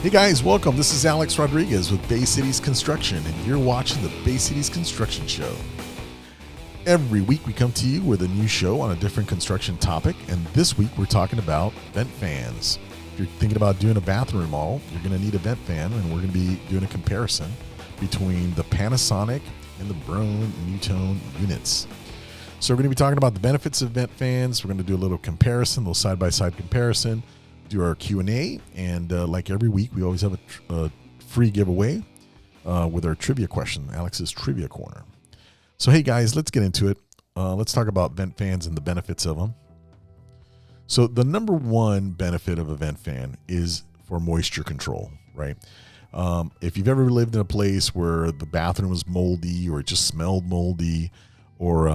Hey guys, welcome. This is Alex Rodriguez with Bay Cities Construction, and you're watching the Bay Cities Construction Show. Every week we come to you with a new show on a different construction topic, and this week we're talking about vent fans. If you're thinking about doing a bathroom remodel, you're going to need a vent fan, and we're going to be doing a comparison between the Panasonic and the Broan NuTone units. So we're going to be talking about the benefits of vent fans. We're going to do a little comparison, a little side-by-side comparison, do our Q&A, and like every week, we always have a free giveaway with our trivia question, Alex's Trivia Corner. So hey guys, let's get into it. Let's talk about vent fans and the benefits of them. So the number one benefit of a vent fan is for moisture control, right? If you've ever lived in a place where the bathroom was moldy or it just smelled moldy, or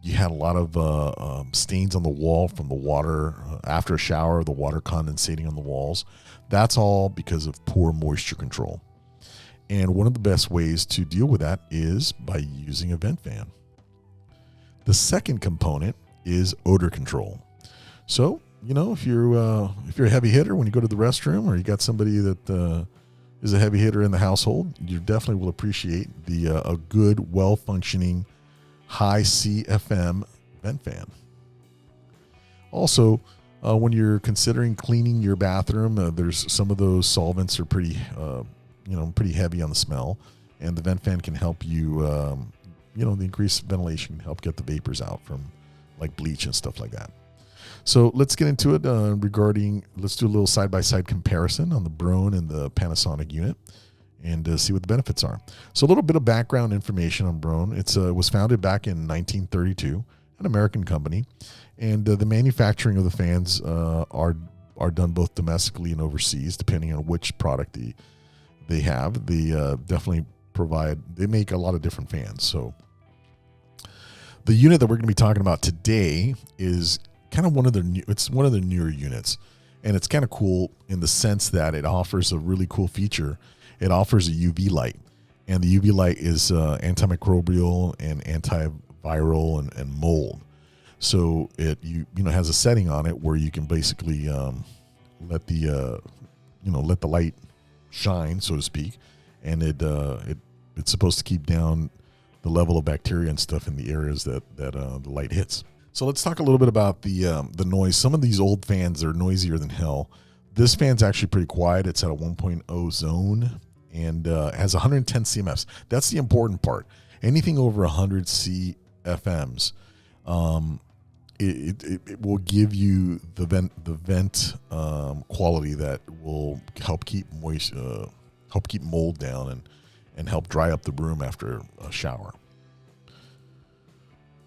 you had a lot of stains on the wall from the water after a shower, the water condensating on the walls, that's all because of poor moisture control. And one of the best ways to deal with that is by using a vent fan. The second component is odor control. So, you know, if you're a heavy hitter when you go to the restroom, or you got somebody that is a heavy hitter in the household, you definitely will appreciate a good, well-functioning, high CFM vent fan. Also, when you're considering cleaning your bathroom, there's some of those solvents are pretty heavy on the smell, and the vent fan can help you. The increased ventilation can help get the vapors out from like bleach and stuff like that. So let's get into it. Let's do a little side-by-side comparison on the Broan and the Panasonic unit, and see what the benefits are. So a little bit of background information on Broan. It was founded back in 1932, an American company, and the manufacturing of the fans are done both domestically and overseas, depending on which product they have. They definitely they make a lot of different fans. So the unit that we're going to be talking about today is kind of one of the newer units, and it's kind of cool in the sense that it offers a really cool feature. It offers a UV light, and the UV light is antimicrobial and antiviral and mold. So it has a setting on it where you can basically let the light shine, so to speak, and it's supposed to keep down the level of bacteria and stuff in the areas that the light hits. So let's talk a little bit about the noise. Some of these old fans are noisier than hell. This fan's actually pretty quiet. It's at a 1.0 zone and has 110 CMFs. That's the important part. Anything over 100 CFMs, it will give you the vent quality that will help keep mold down and help dry up the room after a shower.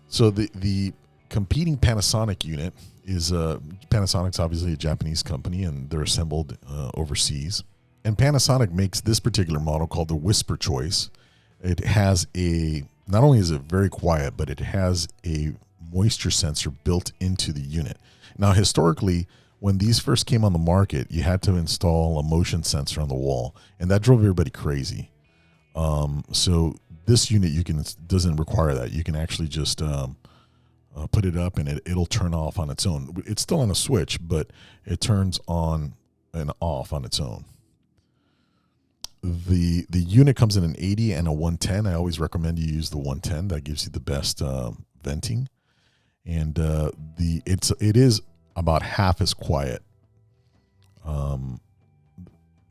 So the competing Panasonic unit is Panasonic's obviously a Japanese company, and they're assembled overseas. And Panasonic makes this particular model called the WhisperChoice. It has not only is it very quiet, but it has a moisture sensor built into the unit. Now, historically, when these first came on the market, you had to install a motion sensor on the wall, and that drove everybody crazy. So this unit doesn't require that. You can actually just put it up, and it'll turn off on its own. It's still on a switch, but it turns on and off on its own. The unit comes in an 80 and a 110. I always recommend you use the 110. That gives you the best venting, and it is about half as quiet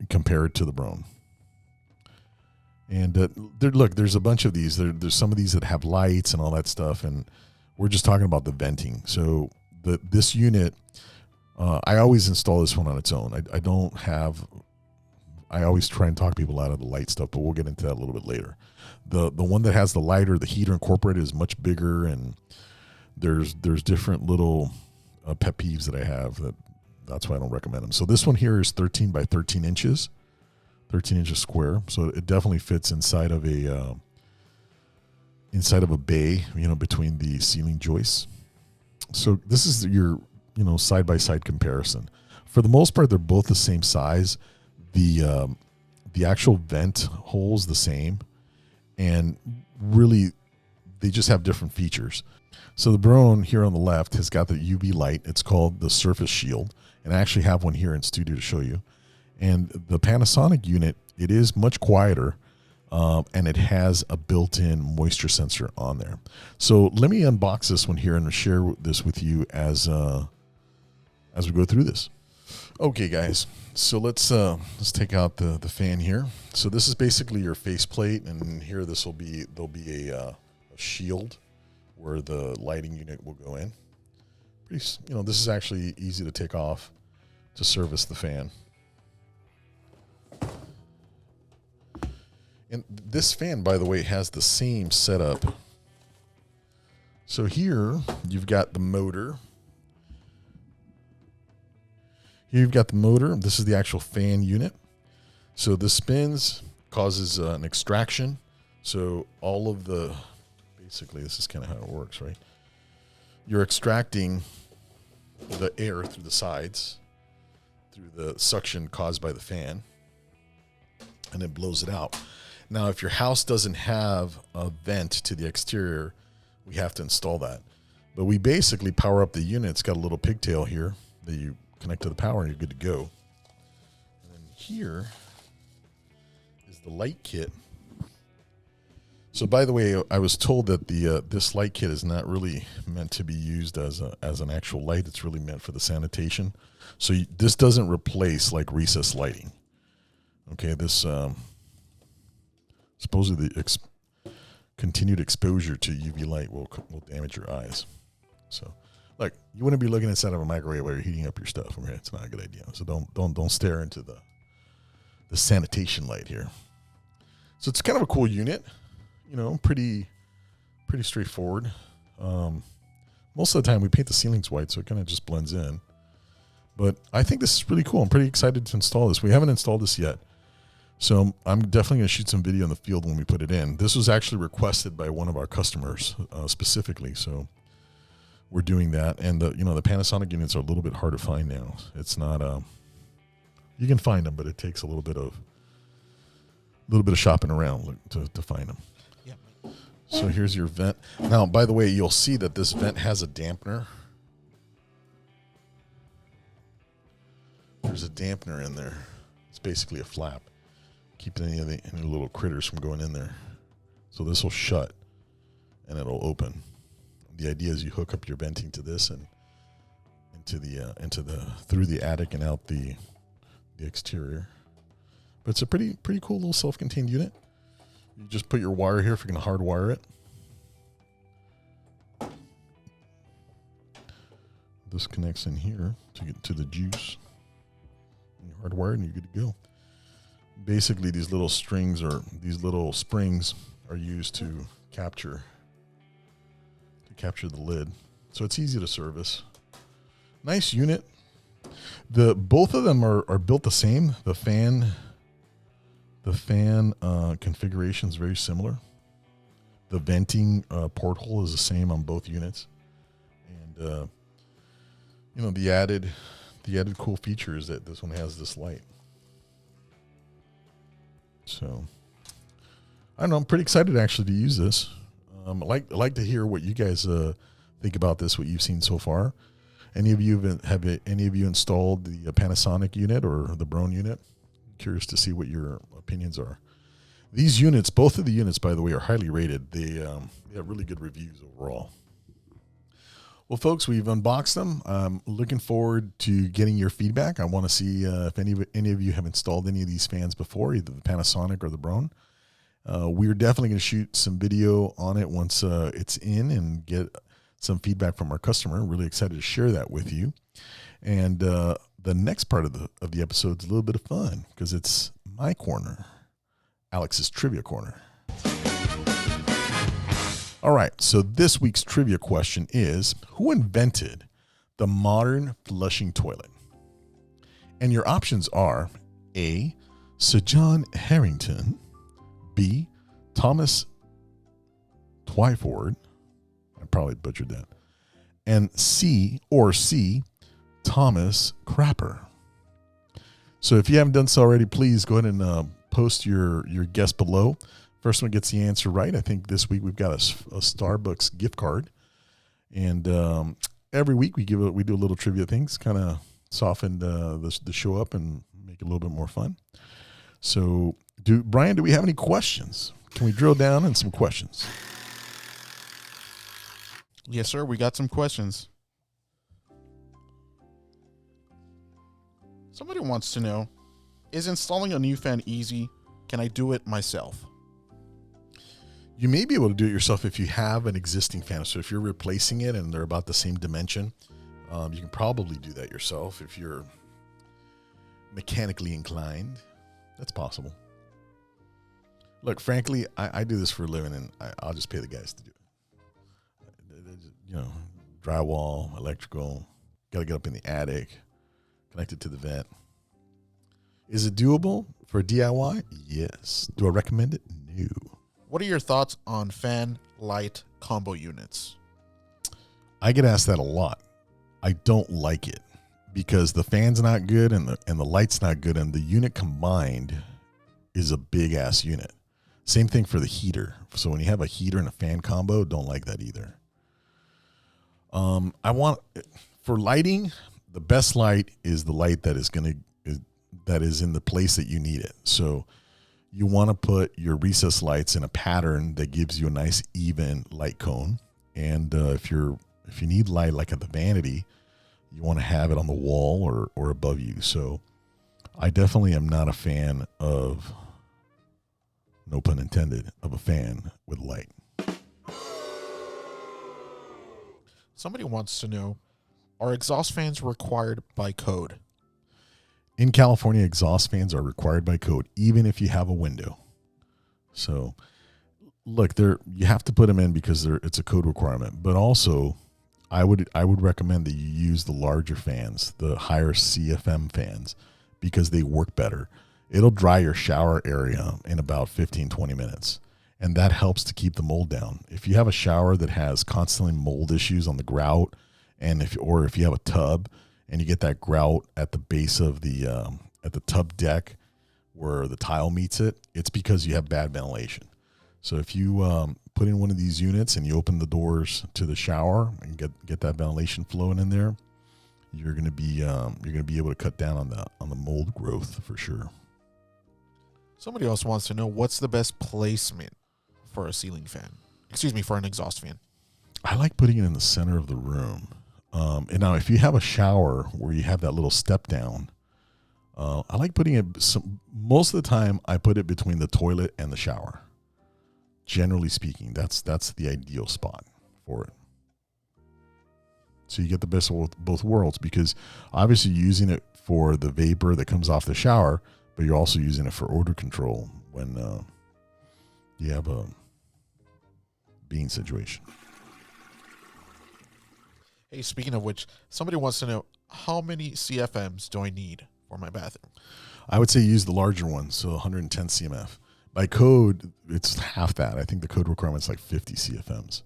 compared to the Broan. And there's a bunch of these. There's some of these that have lights and all that stuff, and we're just talking about the venting. So this unit, I always install this one on its own. I always try and talk people out of the light stuff, but we'll get into that a little bit later. The one that has the light or the heater incorporated is much bigger, and there's different little pet peeves that I have. That's why I don't recommend them. So this one here is 13 by 13 inches, 13 inches square. So it definitely fits inside of a bay, between the ceiling joists. So this is your side-by-side comparison. For the most part, they're both the same size. The actual vent hole's the same, and really they just have different features. So the Broan here on the left has got the UV light. It's called the Surface Shield, and I actually have one here in studio to show you. And the Panasonic unit, it is much quieter, and it has a built-in moisture sensor on there. So let me unbox this one here and share this with you as we go through this. Okay, guys. So let's take out the fan here. So this is basically your faceplate, and here there'll be a shield where the lighting unit will go in. This is actually easy to take off to service the fan. And this fan, by the way, has the same setup. So here you've got the motor. Here you've got the motor. This is the actual fan unit. So this spins, causes an extraction. So all of basically this is kind of how it works, right? You're extracting the air through the sides, through the suction caused by the fan, and it blows it out. Now, if your house doesn't have a vent to the exterior, we have to install that. But we basically power up the unit. It's got a little pigtail here that you connect to the power and you're good to go. And then here is the light kit. So by the way, I was told that this light kit is not really meant to be used as an actual light. It's really meant for the sanitation. So this doesn't replace like recessed lighting. Okay, this supposedly continued exposure to UV light will damage your eyes. So, like, you wouldn't be looking inside of a microwave while you're heating up your stuff. Okay, it's not a good idea. So don't stare into the sanitation light here. So it's kind of a cool unit. Pretty straightforward. Most of the time we paint the ceilings white, so it kind of just blends in. But I think this is really cool. I'm pretty excited to install this. We haven't installed this yet. So I'm definitely going to shoot some video in the field when we put it in. This was actually requested by one of our customers specifically. So we're doing that. And the Panasonic units are a little bit hard to find now. It's not, you can find them, but it takes a little bit of shopping around to find them. Yeah. So here's your vent. Now, by the way, you'll see that this vent has a dampener. There's a dampener in there. It's basically a flap, keeping any little critters from going in there. So this will shut and it'll open. The idea is you hook up your venting to this and through the attic and out the exterior. But it's a pretty cool little self-contained unit. You just put your wire here if you're going to hardwire it. This connects in here to get to the juice. And you hardwire it and you're good to go. Basically, these little springs are used to capture the lid. So it's easy to service. Nice unit. Both of them are built the same. The fan configuration is very similar. The venting porthole is the same on both units. And the added cool feature is that this one has this light. So I don't know. I'm pretty excited actually to use this. I like to hear what you guys think about this, what you've seen so far. Any of you have any of you installed the Panasonic unit or the Broan unit? Curious to see what your opinions are. These units, both of the units, by the way, are highly rated. They have really good reviews overall. Well, folks, we've unboxed them. I'm looking forward to getting your feedback. I want to see if any of you have installed any of these fans before, either the Panasonic or the Broan. We're definitely going to shoot some video on it once it's in and get some feedback from our customer. Really excited to share that with you. And the next part of the episode is a little bit of fun because it's my corner, Alex's Trivia Corner. All right, so this week's trivia question is, who invented the modern flushing toilet? And your options are A, Sir John Harrington, B, Thomas Twyford, I probably butchered that, and C, Thomas Crapper. So if you haven't done so already, please go ahead and post your guess below. First one gets the answer right. I think this week we've got a Starbucks gift card, and every week we do a little trivia things, kind of soften the show up and make it a little bit more fun. So, Brian, do we have any questions? Can we drill down in some questions? Yes, sir. We got some questions. Somebody wants to know, is installing a new fan easy? Can I do it myself? You may be able to do it yourself if you have an existing fan. So if you're replacing it and they're about the same dimension, you can probably do that yourself if you're mechanically inclined. That's possible. Look, frankly, I do this for a living, and I'll just pay the guys to do it. You know, drywall, electrical, got to get up in the attic, connect it to the vent. Is it doable for DIY? Yes. Do I recommend it? No. What are your thoughts on fan light combo units? I get asked that a lot. I don't like it because the fan's not good and the light's not good, and the unit combined is a big ass unit. Same thing for the heater. So when you have a heater and a fan combo, don't like that either. For lighting, the best light is the light that is in the place that you need it. So you want to put your recessed lights in a pattern that gives you a nice even light cone. And if you need light like at the vanity, you want to have it on the wall or above you. So I definitely am not a fan of, no pun intended, of a fan with light. Somebody wants to know, are exhaust fans required by code? In California, exhaust fans are required by code, even if you have a window. So, look, you have to put them in because it's a code requirement. But also, I would recommend that you use the larger fans, the higher CFM fans, because they work better. It'll dry your shower area in about 15, 20 minutes. And that helps to keep the mold down. If you have a shower that has constantly mold issues on the grout, and if you have a tub and you get that grout at the base of at the tub deck where the tile meets it, it's because you have bad ventilation. So if you put in one of these units and you open the doors to the shower and get that ventilation flowing in there, you're gonna be able to cut down on the mold growth for sure. Somebody else wants to know, what's the best placement for a ceiling fan? For an exhaust fan. I like putting it in the center of the room. And now if you have a shower where you have that little step down, I like putting it, most of the time I put it between the toilet and the shower. Generally speaking, that's the ideal spot for it. So you get the best of both worlds, because obviously you're using it for the vapor that comes off the shower, but you're also using it for odor control when you have a bean situation. Hey, speaking of which, somebody wants to know, how many CFMs do I need for my bathroom? I would say use the larger one, so 110 CMF. By code, it's half that. I think the code requirement is like 50 CFMs.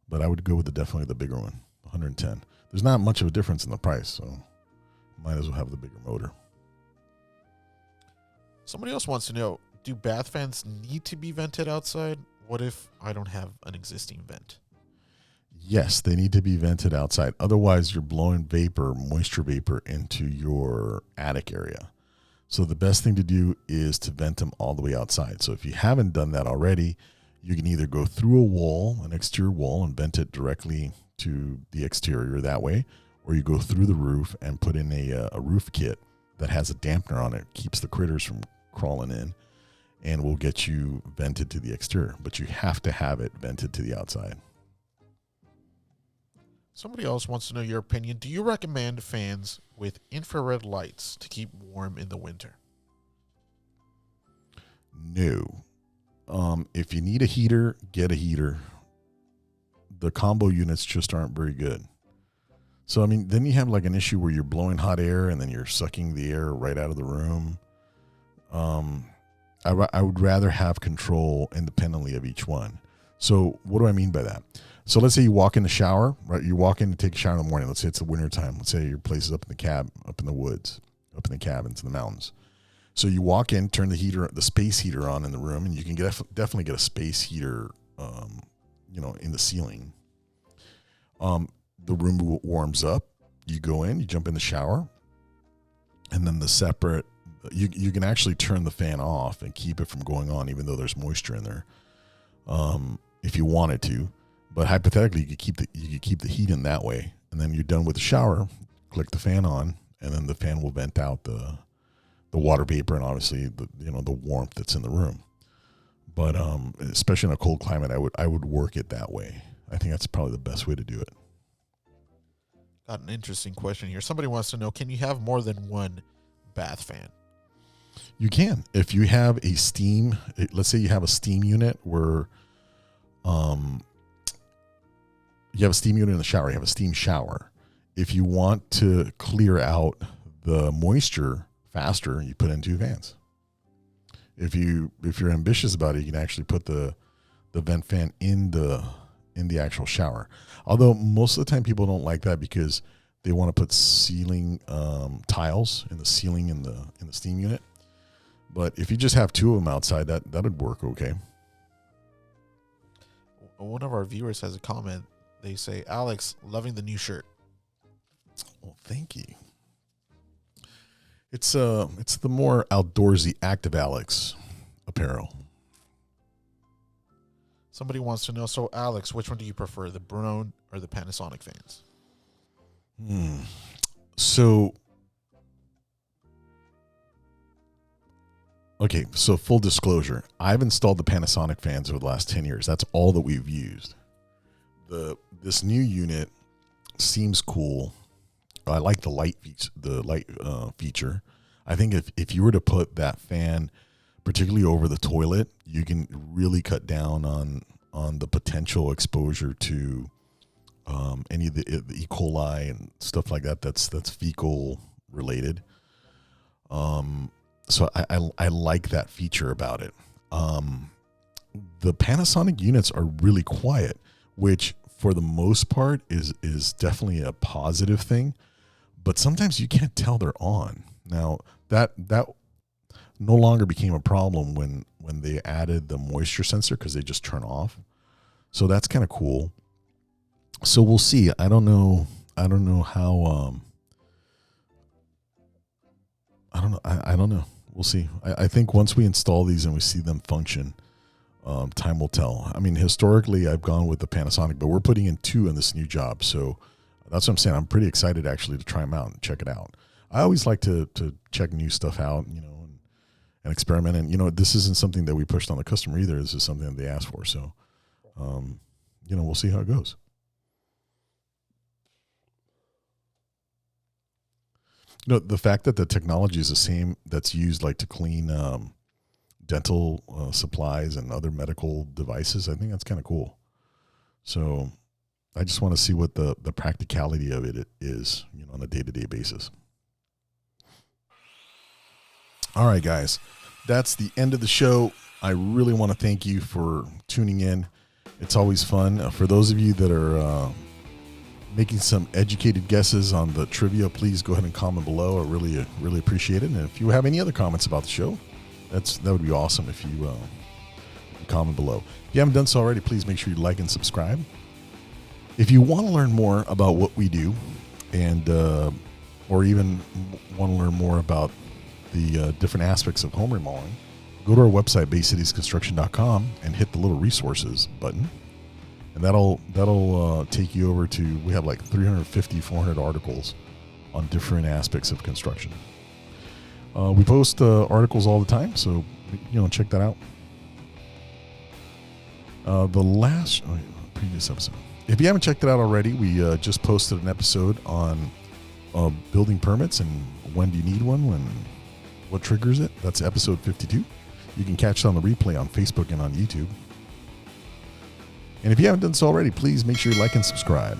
But I would go with definitely the bigger one, 110. There's not much of a difference in the price, so might as well have the bigger motor. Somebody else wants to know, do bath fans need to be vented outside? What if I don't have an existing vent? Yes, they need to be vented outside. Otherwise, you're blowing moisture vapor into your attic area. So the best thing to do is to vent them all the way outside. So if you haven't done that already, you can either go through a wall, an exterior wall, and vent it directly to the exterior that way, or you go through the roof and put in a roof kit that has a dampener on it, keeps the critters from crawling in, and will get you vented to the exterior. But you have to have it vented to the outside. Somebody else wants to know your opinion. Do you recommend fans with infrared lights to keep warm in the winter? No. If you need a heater, get a heater. The combo units just aren't very good. So, I mean, then you have like an issue where you're blowing hot air and then you're sucking the air right out of the room. I would rather have control independently of each one. So what do I mean by that? So let's say you walk in the shower, right? You walk in to take a shower in the morning. Let's say it's the winter time. Let's say your place is up in the woods, up in the cabins, in the mountains. So you walk in, turn the space heater on in the room, and you can definitely get a space heater, in the ceiling. The room warms up. You go in, you jump in the shower, and then the separate you can actually turn the fan off and keep it from going on, even though there's moisture in there, if you wanted to. But hypothetically, you could keep the heat in that way, and then you're done with the shower. Click the fan on, and then the fan will vent out the water vapor and obviously the warmth that's in the room. But especially in a cold climate, I would work it that way. I think that's probably the best way to do it. Got an interesting question here. Somebody wants to know, can you have more than one bath fan? You can. If you have a steam, let's say you have a steam unit where you have a steam unit in the shower, you have a steam shower. If you want to clear out the moisture faster, you put in 2 fans. If you're ambitious about it, you can actually put the vent fan in the actual shower. Although most of the time people don't like that because they want to put ceiling tiles in the ceiling in the steam unit. But if you just have 2 of them outside, that'd work okay. One of our viewers has a comment. They say, Alex, loving the new shirt. Well, thank you. It's the more outdoorsy Active Alex apparel. Somebody wants to know, so Alex, which one do you prefer, the Broan or the Panasonic fans? So, okay, so full disclosure, I've installed the Panasonic fans over the last 10 years. That's all that we've used. This new unit seems cool. I like the light feature. I think if you were to put that fan particularly over the toilet, you can really cut down on the potential exposure to any of the E. coli and stuff like that. That's fecal related. So I like that feature about it. The Panasonic units are really quiet, which for the most part is definitely a positive thing. But sometimes you can't tell they're on. Now that no longer became a problem when they added the moisture sensor because they just turn off. So that's kind of cool. So we'll see. I don't know how. I don't know. We'll see. I think once we install these and we see them function, time will tell. I mean, historically, I've gone with the Panasonic, but we're putting in 2 in this new job. So that's what I'm saying. I'm pretty excited actually to try them out and check it out. I always like to check new stuff out, and experiment. And, this isn't something that we pushed on the customer either. This is something that they asked for. So, we'll see how it goes. The fact that the technology is the same that's used like to clean dental supplies and other medical devices, I think that's kind of cool. So I just want to see what the practicality of it is, on a day-to-day basis. All right, guys, that's the end of the show. I really want to thank you for tuning in. It's always fun. For those of you that are making some educated guesses on the trivia, please go ahead and comment below. I really appreciate it. And if you have any other comments about the show, that would be awesome if you comment below. If you haven't done so already, please make sure you like and subscribe. If you want to learn more about what we do, and or even want to learn more about the different aspects of home remodeling, go to our website, baycitiesconstruction.com, and hit the little resources button. And that'll take you over to, we have like 350, 400 articles on different aspects of construction. We post articles all the time, so check that out. The previous episode, if you haven't checked it out already, we just posted an episode on building permits and when do you need one, what triggers it. That's episode 52. You can catch it on the replay on Facebook and on YouTube. And if you haven't done so already, please make sure you like and subscribe.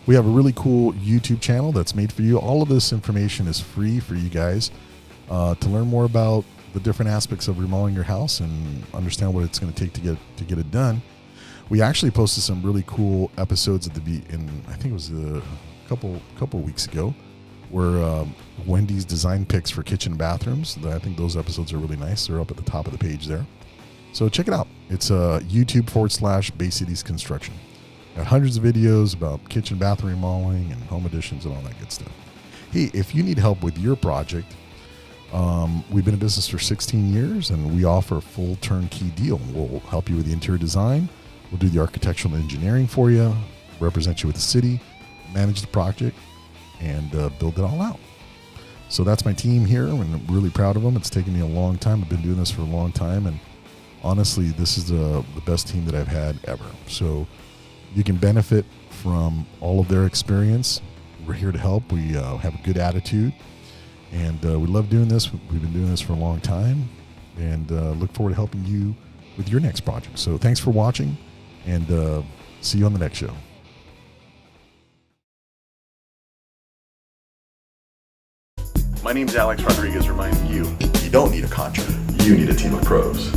We have a really cool YouTube channel that's made for you. All of this information is free for you guys to learn more about the different aspects of remodeling your house and understand what it's going to take to get it done. We actually posted some really cool episodes I think it was a couple weeks ago, where Wendy's design picks for kitchen and bathrooms. I think those episodes are really nice. They're up at the top of the page there. So check it out. It's YouTube.com/Bay Cities Construction. Got hundreds of videos about kitchen, bathroom remodeling, and home additions and all that good stuff. Hey, if you need help with your project, We've been in business for 16 years, and we offer a full turnkey deal. We'll help you with the interior design. We'll do the architectural engineering for you, represent you with the city, manage the project, and build it all out. So that's my team here, and I'm really proud of them. It's taken me a long time. I've been doing this for a long time, and honestly, this is the best team that I've had ever. So you can benefit from all of their experience. We're here to help. We have a good attitude, and we love doing this. We've been doing this for a long time, and look forward to helping you with your next project. So thanks for watching, and see you on the next show. My name's Alex Rodriguez, reminding you, you don't need a contract. You need a team of pros.